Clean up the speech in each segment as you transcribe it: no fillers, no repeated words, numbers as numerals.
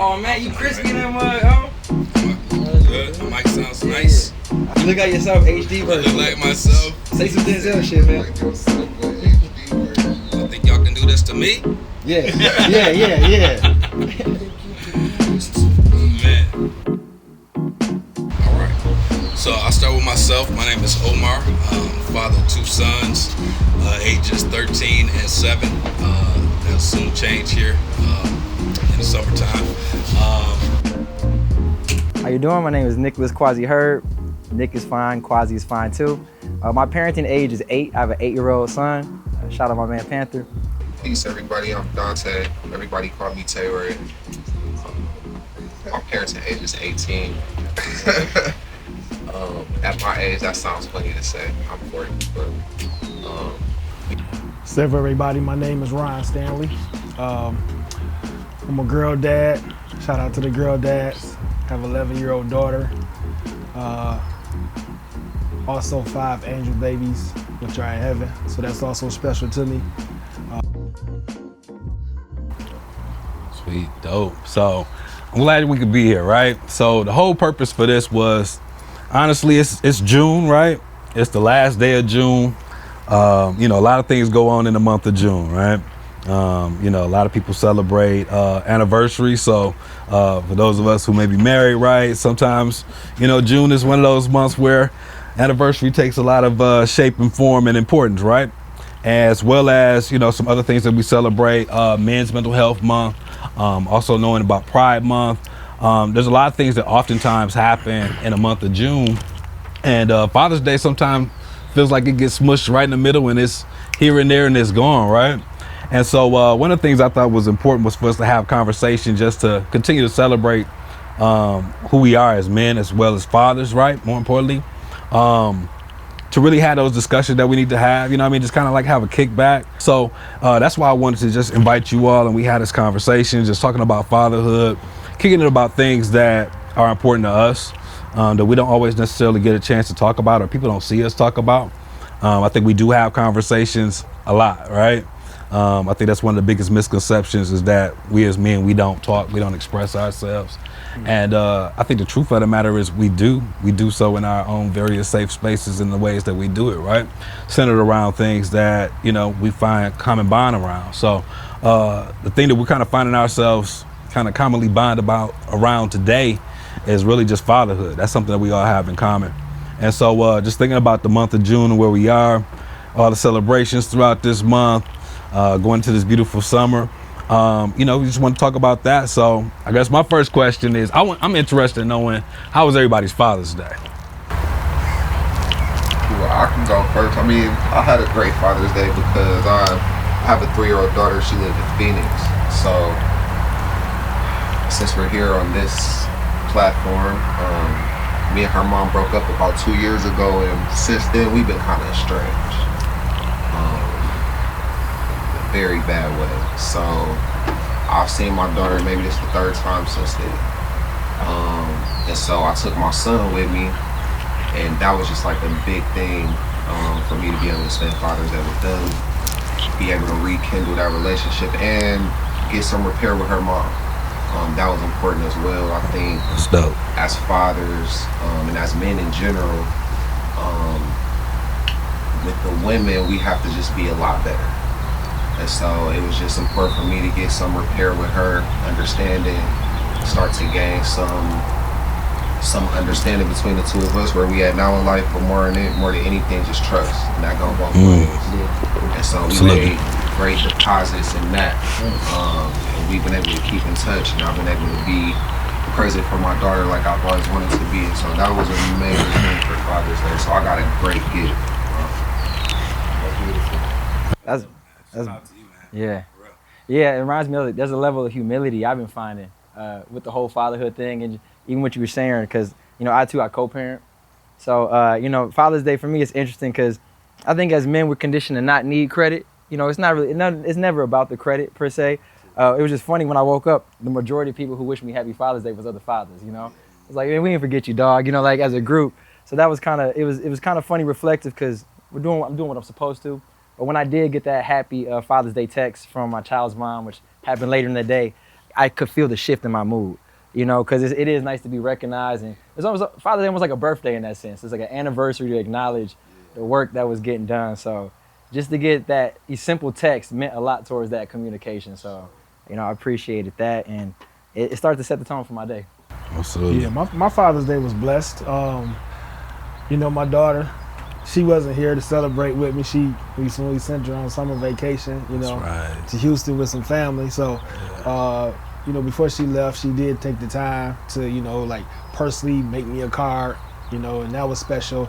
Oh man, you crispy in that mug, oh? Good. The mic sounds nice. You look at yourself, HD I version. look like myself. Say some Denzel shit, man. I think y'all can do this to me? Yeah. Man. Alright. So I'll start with myself. My name is Omar. Father of 2 sons, ages 13 and 7. They'll soon change here in the summertime. How you doing? My name is Nicholas Quasi Herb. Nick is fine, Quasi is fine too. My parenting age is 8. I have an 8-year-old son. Shout out my man Panther. Peace, everybody. I'm Dante. Everybody call me Taylor. My parenting age is 18. At my age, that sounds funny to say. I'm 40, but What's up, everybody? My name is Ryan Stanley. I'm a girl dad. Shout out to the girl dads. Have an 11-year-old daughter. Also 5 angel babies, which are in heaven. So that's also special to me. Sweet, dope. So I'm glad we could be here, right? So the whole purpose for this was, honestly, it's June, right? It's the last day of June. A lot of things go on in the month of June, right? A lot of people celebrate anniversaries. So for those of us who may be married, right, sometimes, June is one of those months where anniversary takes a lot of shape and form and importance, right? As well as, some other things that we celebrate, Men's Mental Health Month, also knowing about Pride Month. There's a lot of things that oftentimes happen in the month of June. And Father's Day sometimes feels like it gets smushed right in the middle and it's here and there and it's gone, right? And so one of the things I thought was important was for us to have conversation just to continue to celebrate who we are as men as well as fathers, right? More importantly, to really have those discussions that we need to have, just kind of like have a kickback. So that's why I wanted to just invite you all and we had this conversation, just talking about fatherhood, kicking it about things that are important to us, that we don't always necessarily get a chance to talk about or people don't see us talk about. I think we do have conversations a lot, right? I think that's one of the biggest misconceptions is that we as men, we don't talk, we don't express ourselves. And I think the truth of the matter is we do so in our own various safe spaces in the ways that we do it, right? Centered around things that, we find common bond around. So the thing that we're kind of finding ourselves kind of commonly bond about around today is really just fatherhood. That's something that we all have in common. And so just thinking about the month of June and where we are, all the celebrations throughout this month, going to this beautiful summer. We just want to talk about that. So I guess my first question is, I'm interested in knowing, how was everybody's Father's Day? well, I can go first. I had a great Father's Day because I have a 3-year-old daughter. She lives in Phoenix. So since we're here on this platform, me and her mom broke up about 2 years ago, and since then we've been kind of estranged. Very bad way. So I've seen my daughter, maybe this is the 3rd time since then. And so I took my son with me, and that was just like a big thing for me to be able to spend Father's Day with them, be able to rekindle that relationship and get some repair with her mom. That was important as well. I think as fathers and as men in general, with the women, we have to just be a lot better. And so it was just important for me to get some repair with her, understanding, start to gain some understanding between the two of us where we at now in life, but more than anything, just trust. And that goes both ways. And so we made great deposits in that. And we've been able to keep in touch, and I've been able to be present for my daughter like I've always wanted to be. And so that was a major thing for Father's Day. So I got a great gift. That's beautiful. That's yeah. Yeah, it reminds me of, there's a level of humility I've been finding with the whole fatherhood thing, and even what you were saying, because, I co-parent. So, Father's Day for me is interesting because I think as men we're conditioned to not need credit. It's not really, it's never about the credit per se. It was just funny when I woke up, the majority of people who wished me happy Father's Day was other fathers, It's like, man, we didn't forget you, dog, like as a group. So that was kind of, it was kind of funny, reflective, because I'm doing what I'm supposed to. But when I did get that happy Father's Day text from my child's mom, which happened later in the day, I could feel the shift in my mood, you know, because it is nice to be recognized, and it's almost Father's Day almost like a birthday in that sense. It's like an anniversary to acknowledge the work that was getting done. So just to get that simple text meant a lot towards that communication. So, you know, I appreciated that, and it started to set the tone for my day. Absolutely. Yeah, my Father's Day was blessed. You know, my daughter, she wasn't here to celebrate with me. We sent her on summer vacation, you know, to Houston with some family. So, you know, before she left, she did take the time to, you know, like personally make me a card, you know, and that was special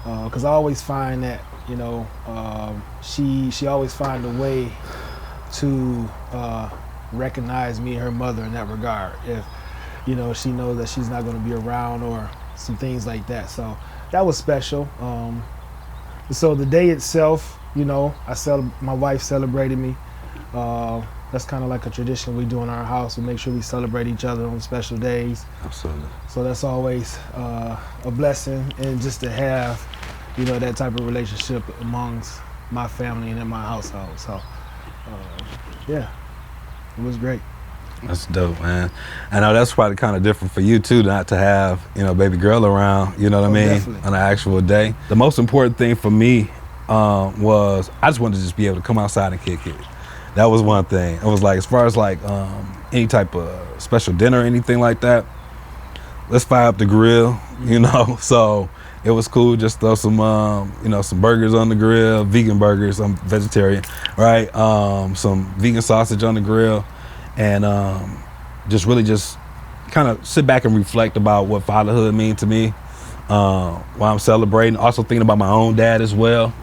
because I always find that, you know, she always find a way to recognize me and her mother in that regard. If, you know, she knows that she's not going to be around or some things like that. So that was special. So the day itself, you know, my wife celebrated me. That's kind of like a tradition we do in our house. We make sure we celebrate each other on special days. Absolutely. So that's always a blessing, and just to have, you know, that type of relationship amongst my family and in my household. So, yeah, it was great. That's dope, man. I know that's probably kind of different for you too, not to have, you know, baby girl around, you know what I mean, definitely. on an actual day. The most important thing for me was I just wanted to just be able to come outside and kick it. That was one thing. It was like, as far as like any type of special dinner or anything like that, let's fire up the grill, you know. So it was cool, just throw some, you know, some burgers on the grill, vegan burgers, I'm vegetarian, right? Some vegan sausage on the grill. And just really just kind of sit back and reflect about what fatherhood means to me while I'm celebrating. Also thinking about my own dad as well.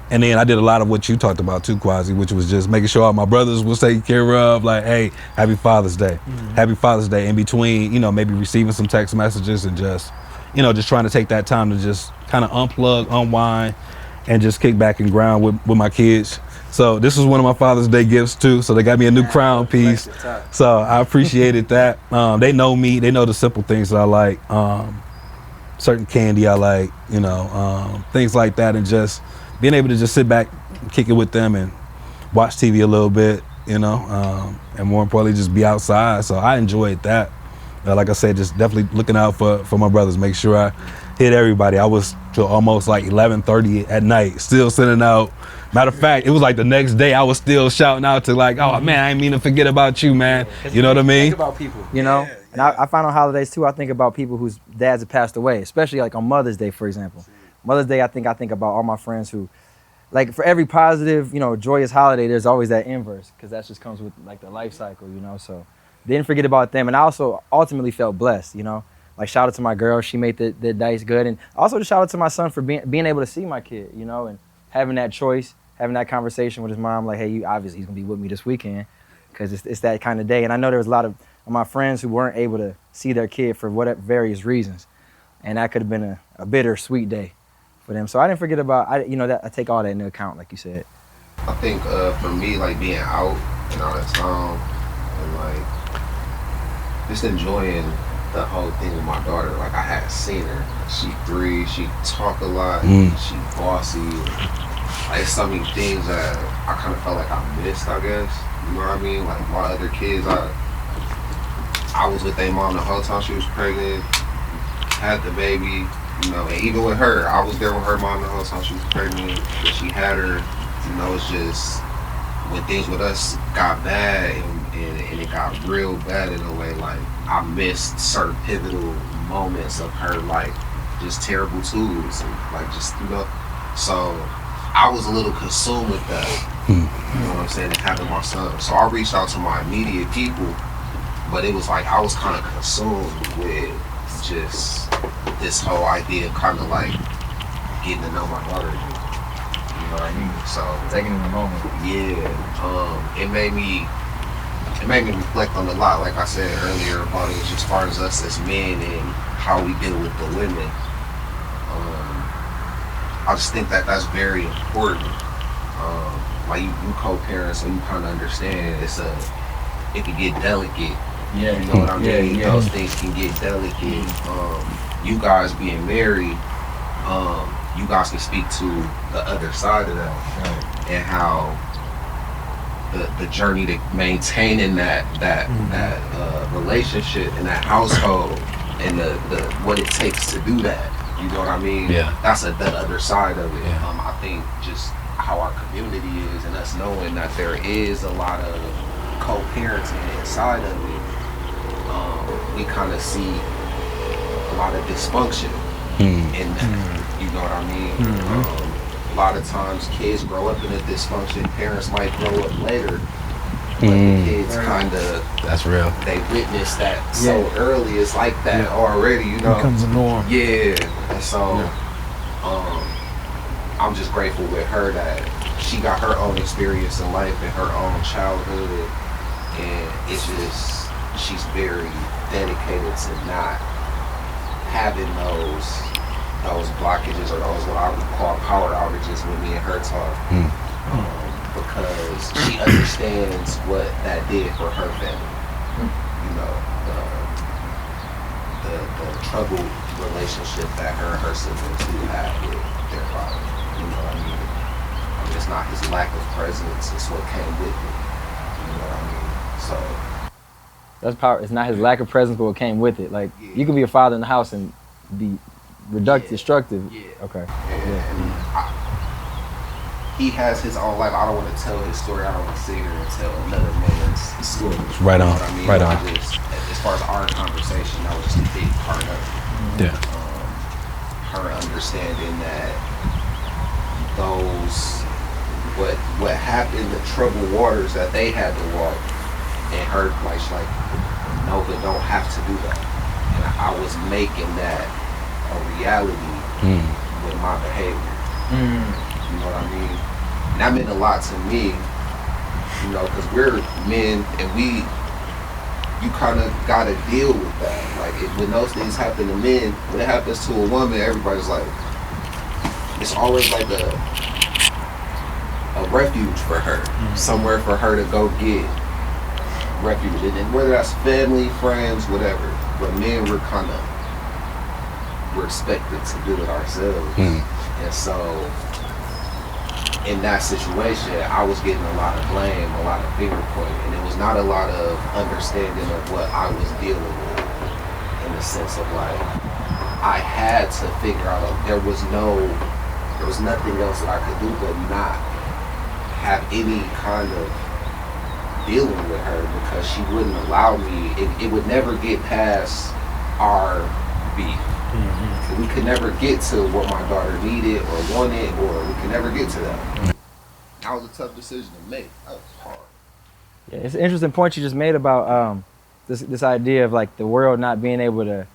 And then I did a lot of what you talked about too, Quasi, which was just making sure all my brothers was taken care of. Like, hey, happy Father's Day. Mm-hmm. Happy Father's Day. In between, you know, maybe receiving some text messages and just, you know, just trying to take that time to just kind of unplug, unwind, and just kick back and grind with my kids. So this was one of my Father's Day gifts too. So they got me a new crown piece. So I appreciated that. They know me. They know the simple things that I like. Certain candy I like, you know, things like that. And just being able to just sit back and kick it with them and watch TV a little bit, you know, and more importantly, just be outside. So I enjoyed that. Like I said, just definitely looking out for my brothers, make sure I hit everybody. I was till almost like 11:30 at night, still sending out. Matter of fact, it was like the next day I was still shouting out to like, oh man, I ain't mean to forget about you, man. You know what I mean? Think about people, you know? And I find on holidays too, I think about people whose dads have passed away, especially like on Mother's Day, for example. Mother's Day, I think about all my friends who, like for every positive, you know, joyous holiday, there's always that inverse, because that just comes with like the life cycle, you know? So didn't forget about them. And I also ultimately felt blessed, you know? Like shout out to my girl, she made the dice good. And also just shout out to my son for being able to see my kid, you know, and having that choice, having that conversation with his mom, like, hey, obviously he's gonna be with me this weekend, because it's that kind of day. And I know there was a lot of my friends who weren't able to see their kid for whatever various reasons. And that could have been a bittersweet day for them. So I didn't forget about, that I take all that into account, like you said. I think for me, like being out and all that time and like just enjoying the whole thing with my daughter. Like I had seen her. She 3, she talk a lot, she bossy. Like it's so many things that I kind of felt like I missed, I guess. You know what I mean? Like my other kids, I was with their mom the whole time she was pregnant, had the baby, you know, and even with her, I was there with her mom the whole time she was pregnant, but she had her, you know, it's just when things with us got bad and it got real bad in a way, like I missed certain pivotal moments of her, like just terrible tools and like just, you know, so I was a little consumed with that, you know what I'm saying, and having my son. So I reached out to my immediate people, but it was like I was kind of consumed with just this whole idea of kind of like getting to know my daughter again. You know what I mean? So taking in the moment. Yeah, it made me reflect on a lot, like I said earlier, about it as far as us as men and how we deal with the women. I just think that that's very important. Like you co-parent, so you kind of understand it can get delicate. Yeah, you know what I mean. Yeah. Those things can get delicate. You guys being married, you guys can speak to the other side of that, right. And how the journey to maintaining that relationship and that household and the what it takes to do that. You know what I mean? Yeah. That's the other side of it. Yeah. I think just how our community is and us knowing that there is a lot of co-parenting inside of it. We kind of see a lot of dysfunction in that. You know what I mean? A lot of times kids grow up in a dysfunction. Parents might grow up later. But the kids kind of, that's real. They witness that so early. It's like that already, you know. It becomes a norm. Yeah. And so, I'm just grateful with her that she got her own experience in life and her own childhood. And it's just, she's very dedicated to not having those blockages or those what I would call power outages when me and her talk. Because she understands what that did for her family. You know, the troubled relationship that her and her siblings do have with their father. You know what I mean? It's not his lack of presence, it's what came with it. You know what I mean? So that's power. It's not his lack of presence, but what came with it. Like you can be a father in the house and be destructive. Yeah. Okay. And he has his own life. I don't want to tell his story. I don't want to sit here and tell another man's story. Right on. You know what I mean? Right on. Just, as far as our conversation, that was just a big part of it. Yeah. Her understanding that what happened, the troubled waters that they had to walk, and her like she's like, no, but don't have to do that. And I was making that a reality with my behavior. You know what I mean? And that meant a lot to me, you know, because we're men and you kind of got to deal with that. Like, when those things happen to men, when it happens to a woman, everybody's like, it's always like a refuge for her, somewhere for her to go get refuge. And whether that's family, friends, whatever. But men, we're expected to do it ourselves. And so, in that situation, I was getting a lot of blame, a lot of finger pointing, and it was not a lot of understanding of what I was dealing with, in the sense of like, I had to figure out, there was nothing else that I could do but not have any kind of dealing with her, because she wouldn't allow me, it would never get past our beef. We could never get to what my daughter needed or wanted, or we could never get to that. That was a tough decision to make. That was hard. Yeah, it's an interesting point you just made about this idea of like the world not being able to.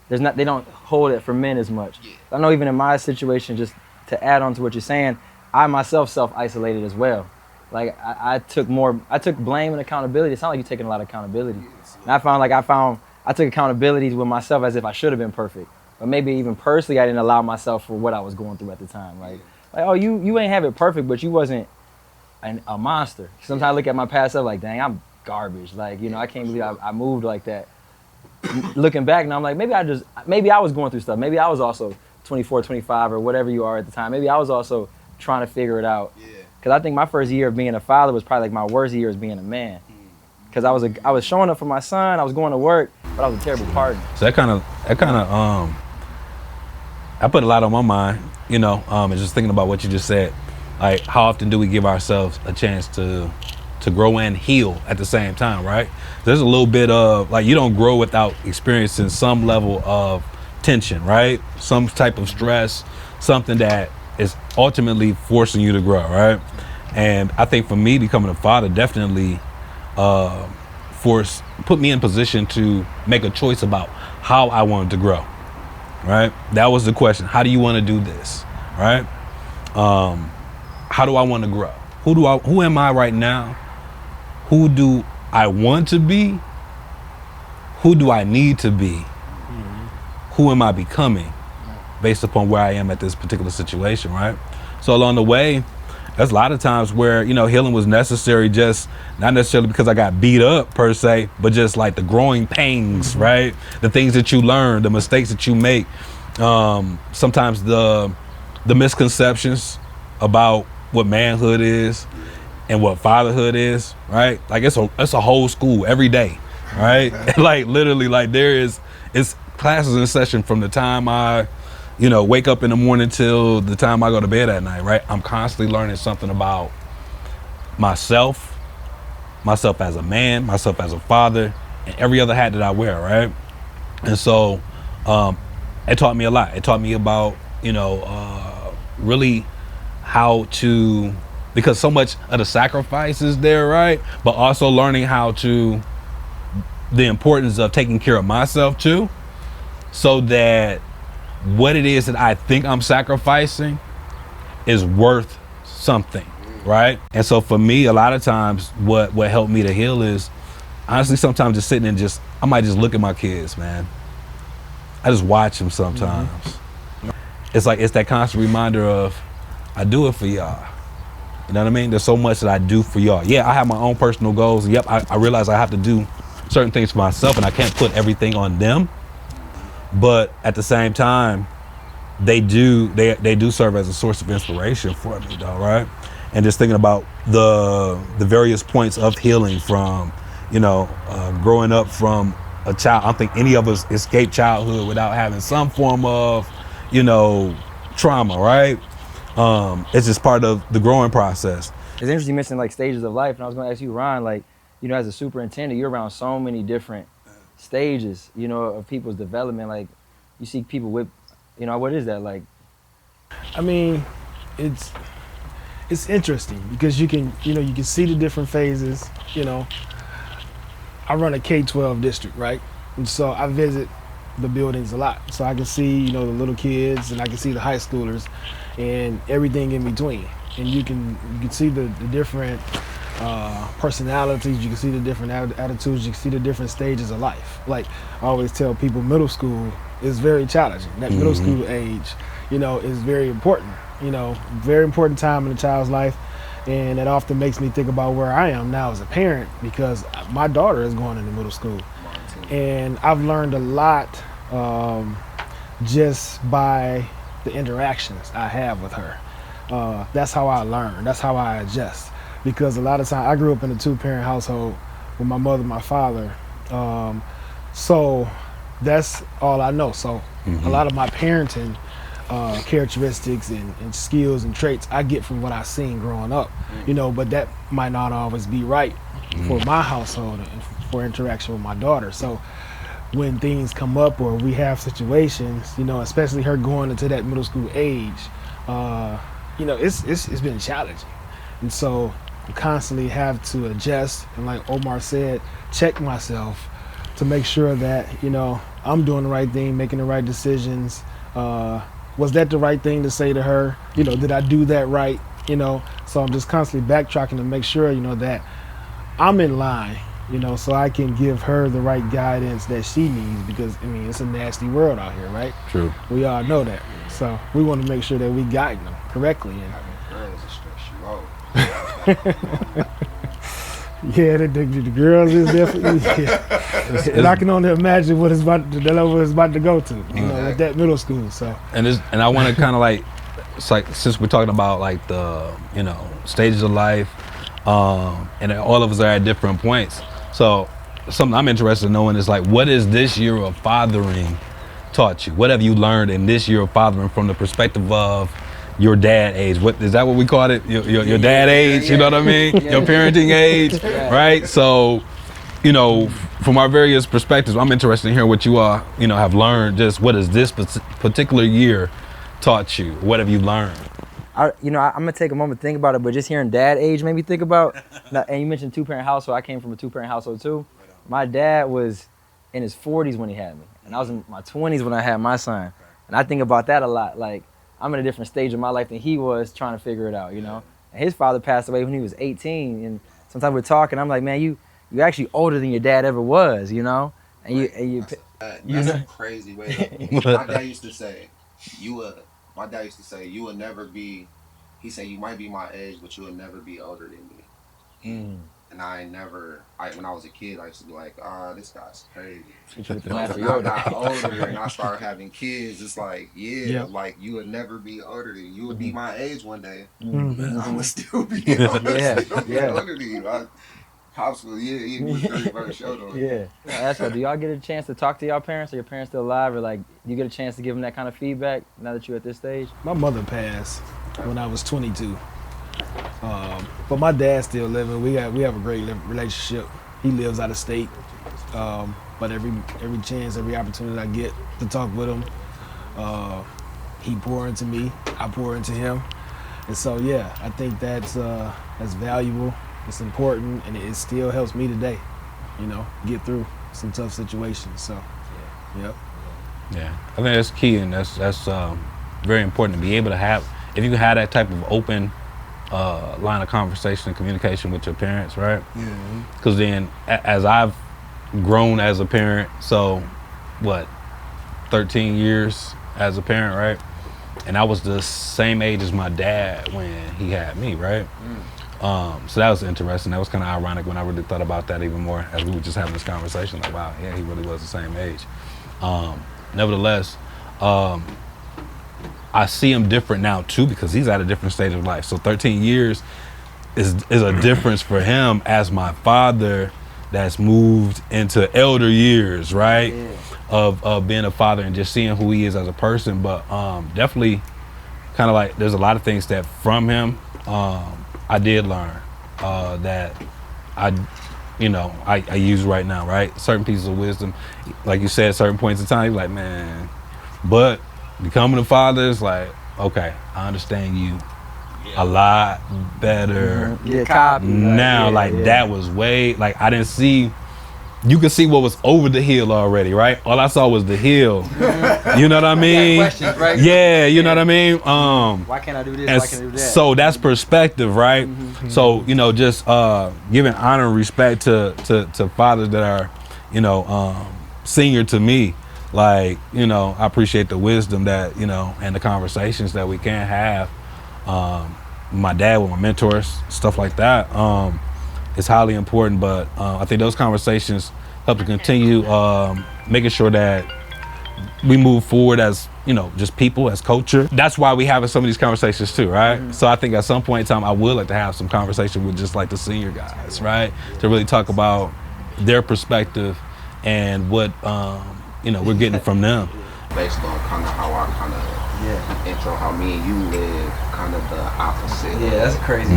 They don't hold it for men as much. Yeah. I know even in my situation, just to add on to what you're saying, I myself self-isolated as well. Like I took blame and accountability. It's not like you're taking a lot of accountability. And I took accountability with myself as if I should have been perfect. But maybe even personally, I didn't allow myself for what I was going through at the time. Like oh, you ain't have it perfect, but you wasn't a monster. Sometimes I look at my past self like, dang, I'm garbage. Like, you know, I can't believe I moved like that. Looking back now, I'm like, maybe I was going through stuff. Maybe I was also 24, 25 or whatever you are at the time. Maybe I was also trying to figure it out. Yeah. Because I think my first year of being a father was probably like my worst year as being a man. Because I was showing up for my son, I was going to work, but I was a terrible partner. So that kind of I put a lot on my mind, you know, and just thinking about what you just said. Like, how often do we give ourselves a chance to grow and heal at the same time, right? There's a little bit of, like, you don't grow without experiencing some level of tension, right? Some type of stress, something that is ultimately forcing you to grow, right? And I think for me, becoming a father definitely put me in position to make a choice about how I wanted to grow, right? That was the question. How do you want to do this, right? How do I want to grow? Who am I right now? Who do I want to be? Who do I need to be? Who am I becoming based upon where I am at this particular situation, right? So along the way, there's a lot of times where, you know, healing was necessary, just not necessarily because I got beat up per se, but just like the growing pains, right? The things that you learn, the mistakes that you make, sometimes the misconceptions about what manhood is, and what fatherhood is, right? Like it's a whole school every day, right? Like literally, like it's classes in session from the time I, wake up in the morning till the time I go to bed at night, right? I'm constantly learning something about myself as a man, myself as a father, and every other hat that I wear, right? And so it taught me a lot. It taught me about, really how to, because so much of the sacrifice is there, right? But also learning the importance of taking care of myself too, so that what it is that I think I'm sacrificing is worth something, right? And so for me, a lot of times what helped me to heal is honestly sometimes just sitting and I might just look at my kids, man. I just watch them sometimes. It's like, it's that constant reminder of, I do it for y'all. You know what I mean? There's so much that I do for y'all. Yeah, I have my own personal goals. Yep, I realize I have to do certain things for myself and I can't put everything on them. But at the same time, they do serve as a source of inspiration for me though, right? And just thinking about the various points of healing from, growing up from a child. I don't think any of us escaped childhood without having some form of, trauma, right? It's just part of the growing process. It's interesting you mentioned like stages of life, and I was going to ask you, Ron, like, as a superintendent, you're around so many different stages, of people's development. Like, you see people with, what is that like? I mean, it's interesting because you can see the different phases. I run a K-12 district, right? And so I visit the buildings a lot. So I can see, the little kids and I can see the high schoolers and everything in between. And you can see the different personalities, you can see the different attitudes, you can see the different stages of life. Like I always tell people, middle school is very challenging. That middle school age, is very important. Very important time in a child's life. And it often makes me think about where I am now as a parent because my daughter is going into middle school. And I've learned a lot just by the interactions I have with her. That's how I learn. That's how I adjust. Because a lot of times I grew up in a two-parent household with my mother and my father. So that's all I know. So a lot of my parenting characteristics and skills and traits I get from what I've seen growing up, but that might not always be right for my household and for interaction with my daughter. So when things come up or we have situations, especially her going into that middle school age, it's been challenging. And so I constantly have to adjust and, like Omar said, check myself to make sure that, I'm doing the right thing, making the right decisions. Was that the right thing to say to her? Did I do that right? So I'm just constantly backtracking to make sure, that I'm in line, so I can give her the right guidance that she needs because, it's a nasty world out here, right? True. We all know that. So we want to make sure that we guide them correctly. Girls will stress you out. Yeah, the girls is definitely, yeah. And I can only imagine what it's about to go to, at that middle school. So and I want to kind of like, it's like since we're talking about like the stages of life, and all of us are at different points. So something I'm interested in knowing is like, what is this year of fathering taught you? What have you learned in this year of fathering from the perspective of your dad age? What is that what we call it? Your dad age, you know what I mean? Your parenting age, right? So, from our various perspectives, I'm interested in hearing what you all, have learned. Just what has this particular year taught you? What have you learned? I'm gonna take a moment to think about it, but just hearing dad age made me think about, and you mentioned two-parent household. I came from a two-parent household too. My dad was in his 40s when he had me, and I was in my 20s when I had my son. And I think about that a lot. Like, I'm in a different stage of my life than he was trying to figure it out, And his father passed away when he was 18, and sometimes we're talking, I'm like, man, you actually older than your dad ever was, And that's a crazy way to, my dad used to say, my dad used to say, you will never be, he said, you might be my age, but you will never be older than me. And when I was a kid, I used to be like, this guy's crazy. When When I got older and I started having kids, it's like, like you would never be older than you. You would be my age one day. Mm-hmm. I'm gonna still be older than you. Pops was, he was 31st show. Yeah. That's what. Do y'all get a chance to talk to y'all parents? Are your parents still alive? Or like, do you get a chance to give them that kind of feedback now that you're at this stage? My mother passed when I was 22. But my dad's still living. We have a great relationship. He lives out of state. But every chance, every opportunity I get to talk with him, he pour into me, I pour into him. And so yeah, I think that's valuable, it's important, and it still helps me today, get through some tough situations. So yep. Yeah, I think that's key, and that's very important to be able to have. If you can have that type of open line of conversation and communication with your parents, right? Because then, as I've grown as a parent, so 13 years as a parent, right? And I was the same age as my dad when he had me, right? So that was interesting. That was kind of ironic when I really thought about that even more as we were just having this conversation. Like, wow, yeah, he really was the same age. Nevertheless, I see him different now too, because he's at a different stage of life. So 13 years is a difference for him as my father that's moved into elder years, right? Yeah. Of being a father and just seeing who he is as a person. But definitely kind of like there's a lot of things that from him I did learn that I use right now, right? Certain pieces of wisdom, like you said, certain points in time, you're like, man, but becoming a father is like, okay, I understand you a lot better now. That was way, like I didn't see, you could see what was over the hill already, right? All I saw was the hill. You know what I mean? Questions, right? Yeah, you know what I mean? Why can't I do this? Why can't I do that? So that's perspective, right? So, just giving honor and respect to fathers that are, senior to me. Like, I appreciate the wisdom that, and the conversations that we can have. My dad with my mentors, stuff like that. It's highly important, but I think those conversations help to continue making sure that we move forward as, just people, as culture. That's why we having some of these conversations too, right? So I think at some point in time, I would like to have some conversation with just like the senior guys, right? To really talk about their perspective and what, we're getting from them. Based on kind of how I kind of intro how me and you live, kind of the opposite. Yeah, that's crazy.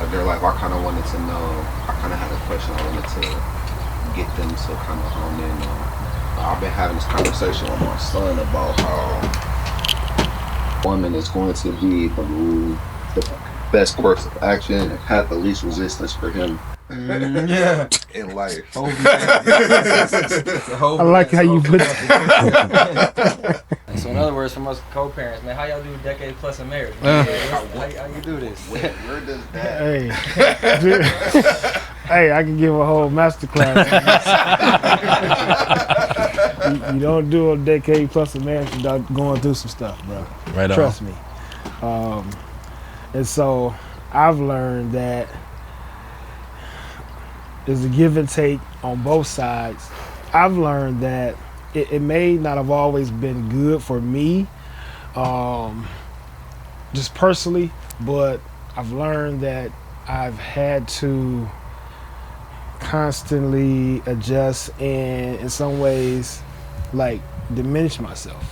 Of their life. I kind of wanted to know. I kind of had a question I wanted to get them to kind of hone in on. I've been having this conversation with my son about how woman is going to be the best course of action and path of least resistance for him. In life. I like how you put that. So in other words, from us co-parents, man, how y'all do a decade plus of marriage? How you do this? Where does that? Hey, I can give a whole masterclass. You don't do a decade plus of marriage without going through some stuff, bro. Right on. Trust me. And so I've learned that there's a give and take on both sides. I've learned that it may not have always been good for me, just personally, but I've learned that I've had to constantly adjust and in some ways like diminish myself,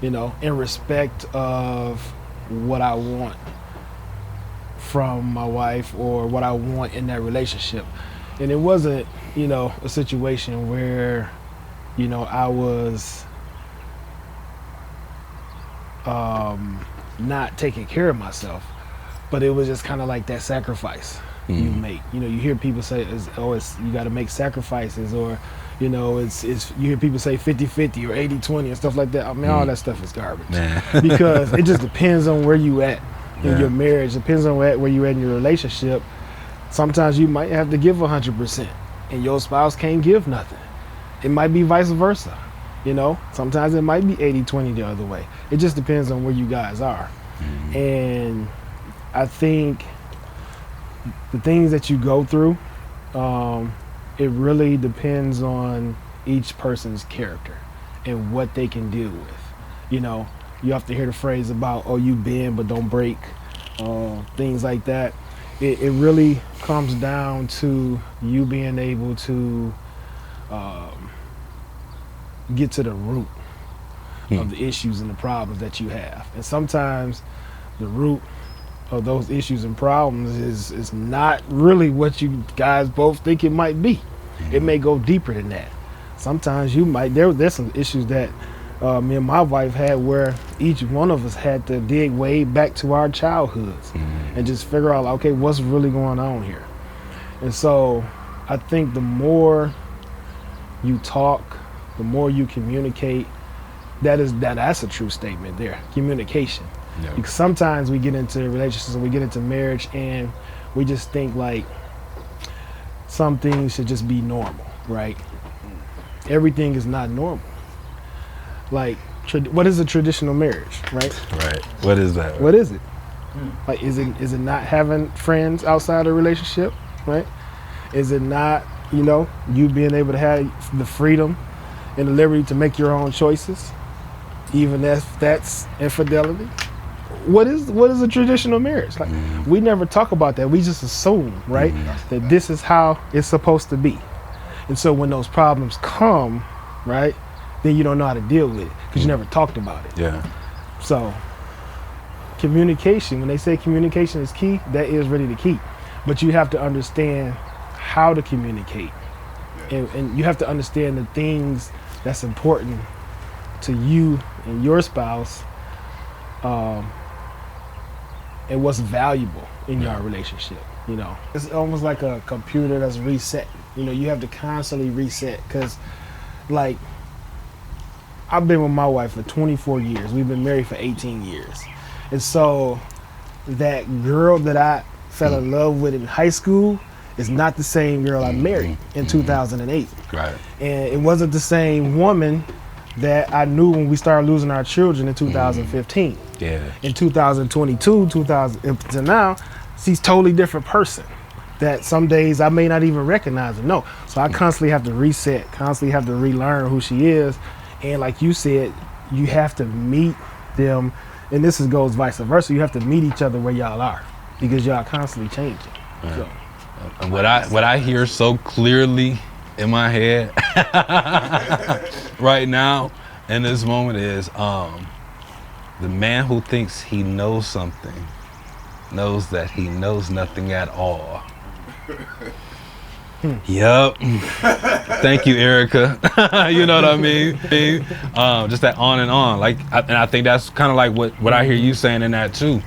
in respect of what I want from my wife or what I want in that relationship. And it wasn't, a situation where, I was not taking care of myself, but it was just kind of like that sacrifice you make. You hear people say, you got to make sacrifices, or, it's you hear people say 50-50 or 80-20 and stuff like that. I mean, all that stuff is garbage because it just depends on where you at in your marriage. Depends on where you at in your relationship. Sometimes you might have to give 100% and your spouse can't give nothing. It might be vice versa, Sometimes it might be 80-20 the other way. It just depends on where you guys are. And I think the things that you go through, it really depends on each person's character and what they can deal with. You know, you have to hear the phrase about, oh, you bend but don't break, things like that. It really comes down to you being able to get to the root of the issues and the problems that you have. And sometimes the root of those issues and problems is not really what you guys both think it might be. It may go deeper than that. Sometimes you might, there's some issues that me and my wife had where each one of us had to dig way back to our childhoods and just figure out, okay, what's really going on here. And so I think the more you talk, the more you communicate, that's a true statement there, communication. Yeah. Because sometimes we get into relationships and we get into marriage and we just think like some things should just be normal, right? Everything is not normal. Like, what is a traditional marriage, right? Right. What is that? What is it? Like, is it not having friends outside a relationship, right? Is it not, you being able to have the freedom and the liberty to make your own choices, even if that's infidelity? What is a traditional marriage? Like, we never talk about that. We just assume, right, that this is how it's supposed to be. And so when those problems come, right, then you don't know how to deal with it because you never talked about it. Yeah. So communication, when they say communication is key, that is really the key. But you have to understand how to communicate. And you have to understand the things that's important to you and your spouse, and what's valuable in your relationship. It's almost like a computer that's reset. You have to constantly reset because, like, I've been with my wife for 24 years. We've been married for 18 years. And so that girl that I fell in love with in high school is not the same girl I married in 2008. Right. And it wasn't the same woman that I knew when we started losing our children in 2015. Yeah. In 2022, to now, she's a totally different person that some days I may not even recognize her. No. So I constantly have to reset, constantly have to relearn who she is. And like you said, you have to meet them, and this goes vice versa. You have to meet each other where y'all are because y'all constantly changing. Right. So. And what I hear so clearly in my head right now in this moment is the man who thinks he knows something knows that he knows nothing at all. Yep. Thank you, Erica. You know what I mean? Just that on and on. Like, and I think that's kind of like what I hear you saying in that too,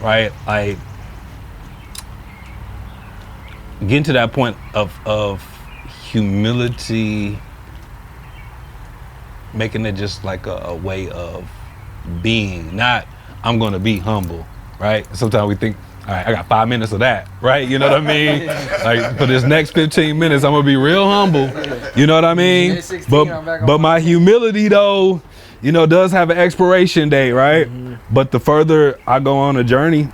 right? Like, getting to that point of humility, making it just like a way of being, not I'm gonna be humble, right? Sometimes we think, all right, I got 5 minutes of that, right? You know what I mean? Like, for this next 15 minutes, I'm gonna be real humble. You know what I mean? But my humility, though, does have an expiration date, right? But the further I go on a journey,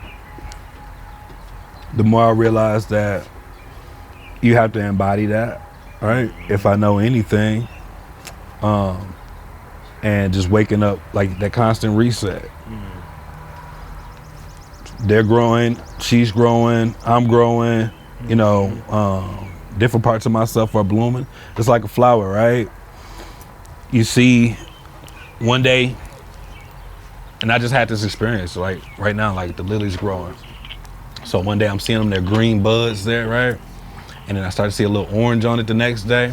the more I realize that you have to embody that, right? If I know anything, and just waking up, like that constant reset. They're growing, she's growing, I'm growing, different parts of myself are blooming. It's like a flower, right? You see one day, and I just had this experience, like right now, like the lilies growing. So one day I'm seeing them, they're green buds there, right? And then I start to see a little orange on it the next day.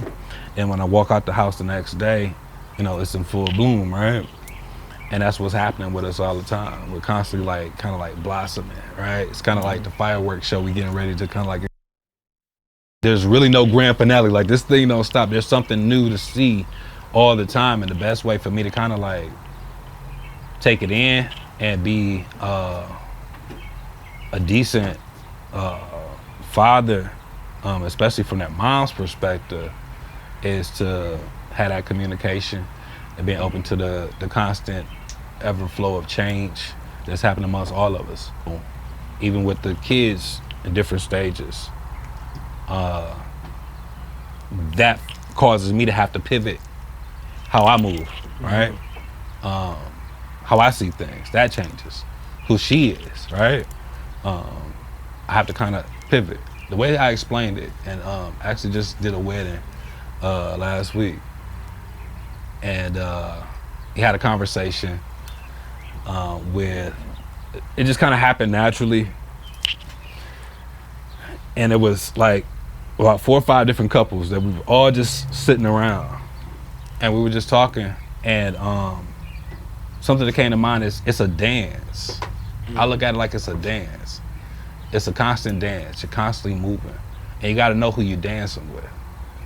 And when I walk out the house the next day, it's in full bloom, right? And that's what's happening with us all the time. We're constantly kind of like blossoming, right? It's kind of like the fireworks show. We getting ready to kind of like, there's really no grand finale. Like, this thing don't stop. There's something new to see all the time. And the best way for me to kind of like take it in and be a decent father, especially from that mom's perspective, is to have that communication and being open to the constant ever flow of change that's happening amongst all of us. Even with the kids in different stages. That causes me to have to pivot how I move, right? How I see things, that changes. Who she is, right? I have to kind of pivot. The way I explained it, and actually just did a wedding last week, and he had a conversation with, it just kind of happened naturally, and it was like about 4 or 5 different couples that we were all just sitting around, and we were just talking, and something that came to mind is it's a dance. I look at it like it's a dance. It's a constant dance. You're constantly moving, and you got to know who you're dancing with,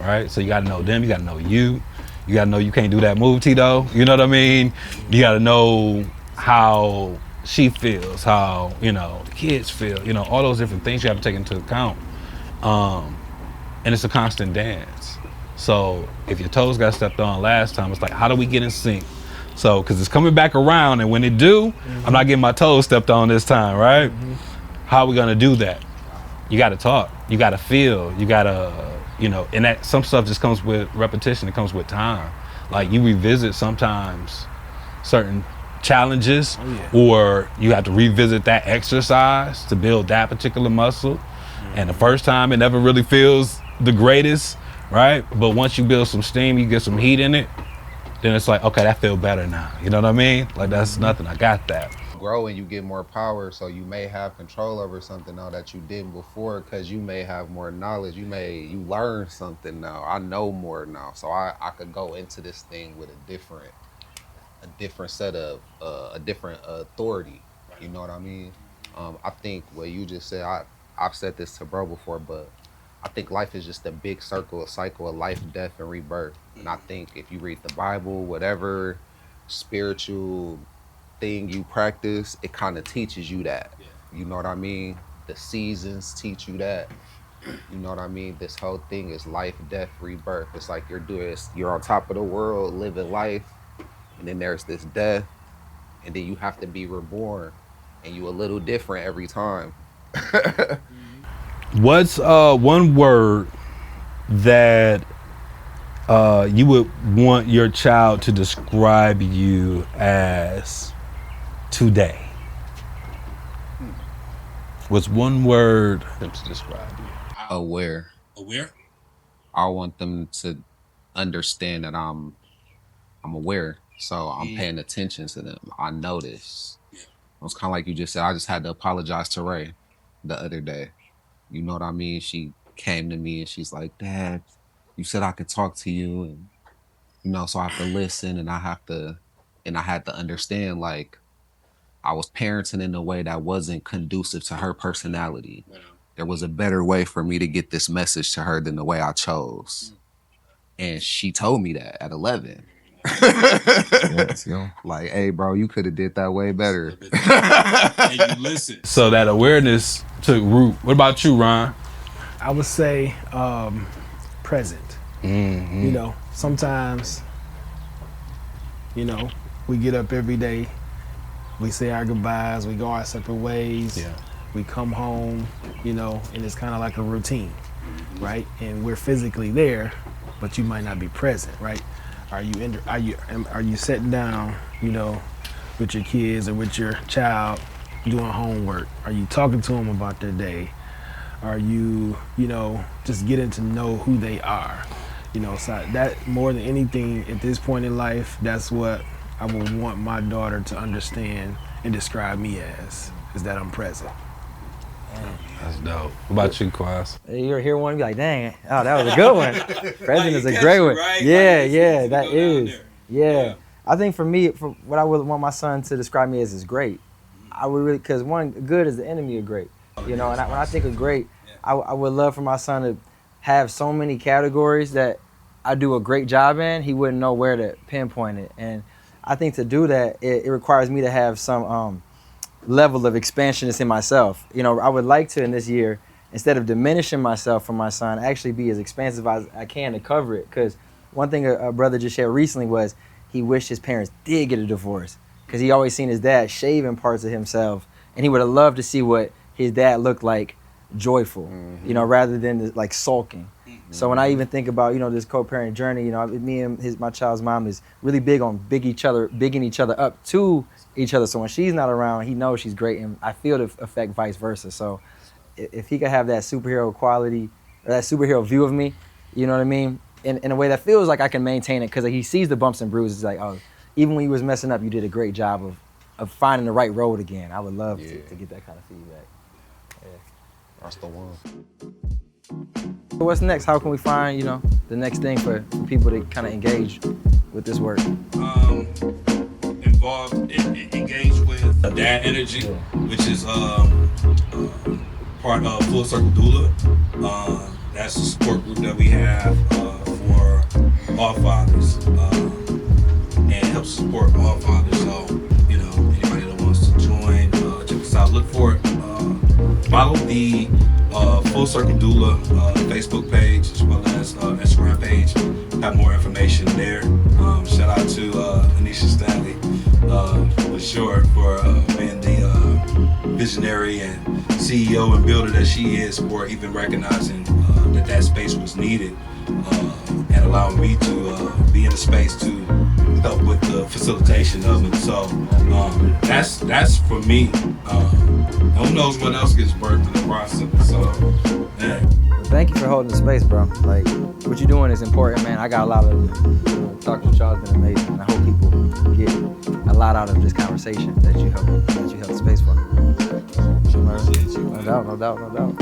right? So you got to know them. You got to know you. You got to know you can't do that move, Tito. You know what I mean? You got to know how she feels, how, you know, the kids feel, you know, all those different things you have to take into account. And it's a constant dance. So if your toes got stepped on last time, it's like, how do we get in sync? So, because it's coming back around, and when it do, I'm not getting my toes stepped on this time, right? How are we gonna do that? You gotta talk, you gotta feel, you gotta, you know, and that some stuff just comes with repetition, it comes with time. Like you revisit sometimes certain challenges, or you have to revisit that exercise to build that particular muscle. And the first time it never really feels the greatest, right? But once you build some steam, you get some heat in it, then it's like, okay, that feel better now. You know what I mean? Like that's nothing, I got that. Grow and you get more power, so you may have control over something now that you didn't before, because you may have more knowledge. You learn something now. I know more now, so I could go into this thing with a different set of a different authority. You know what I mean? I think what you just said, I've said this to bro before, but I think life is just a big cycle of life, death, and rebirth. And I think if you read the Bible, whatever spiritual thing you practice, it kind of teaches you that. You know what I mean? The seasons teach you that. You know what I mean? This whole thing is life, death, rebirth. It's like you're on top of the world, living life, and then there's this death, and then you have to be reborn, and you a little different every time. What's one word that you would want your child to describe you as today? What's one word for them to describe you? Aware. I want them to understand that I'm aware, so I'm paying attention to them. I notice. It was kind of like you just said. I just had to apologize to Ray the other day. You know what I mean? She came to me and she's like, "Dad, you said I could talk to you, and you know, so I have to listen, and I had to understand, like, I was parenting in a way that wasn't conducive to her personality. There was a better way for me to get this message to her than the way I chose." And she told me that at 11. Let's go. Like, "Hey, bro, you could have did that way better." And you listen. So that awareness took root. What about you, Ron? I would say present. You know, sometimes, you know, we get up every day, we say our goodbyes, we go our separate ways, we come home, you know, and it's kind of like a routine, right? And we're physically there, but you might not be present, right? Are you sitting down, you know, with your kids or with your child doing homework? Are you talking to them about their day? Are you, you know, just getting to know who they are? You know, so that more than anything at this point in life, that's what I would want my daughter to understand and describe me as, is that I'm present. That's dope. What about you, Quas? You hear one, be like, dang, oh, that was a good one. Present is a great one. Right? Yeah, that is. Yeah. I think for me, for what I would want my son to describe me as is great. I would really, because one, good is the enemy of great. You know, and when I think of great, I would love for my son to have so many categories that I do a great job in, he wouldn't know where to pinpoint it. And I think to do that, it requires me to have some level of expansionness in myself. You know, I would like to, in this year, instead of diminishing myself for my son, actually be as expansive as I can to cover it. Because one thing a brother just shared recently was he wished his parents did get a divorce, because he always seen his dad shaving parts of himself, and he would have loved to see what his dad looked like joyful, you know, rather than like sulking. So when I even think about, you know, this co-parent journey, you know, me and my child's mom is really big on bigging each other up to each other. So when she's not around, he knows she's great, and I feel the effect vice versa. So if he could have that superhero quality or that superhero view of me, you know what I mean, in a way that feels like I can maintain it, because he sees the bumps and bruises, like, oh, even when you was messing up, you did a great job of finding the right road again. I would love to get that kind of feedback. Yeah. That's the one. So what's next? How can we find, you know, the next thing for people to kind of engage with this work? Engage with Dad Energy, which is part of Full Circle Doula. That's a support group that we have for all fathers, and helps support all fathers. So, you know, anybody that wants to join, check us out. Look for it. Follow the Full Circle Doula Facebook page as well as Instagram page. Have more information there. Shout out to Anisha Stanley, for sure, for being the visionary and CEO and builder that she is, for even recognizing that space was needed, and allowing me to be in the space to help with the facilitation of it. So that's for me. Who knows what else gets birthed in the process. So yeah. Well, thank you for holding the space, bro. Like, what you're doing is important, man. I got a lot of talking with y'all has been amazing, and I hope people get a lot out of this conversation that you held the space for. No doubt.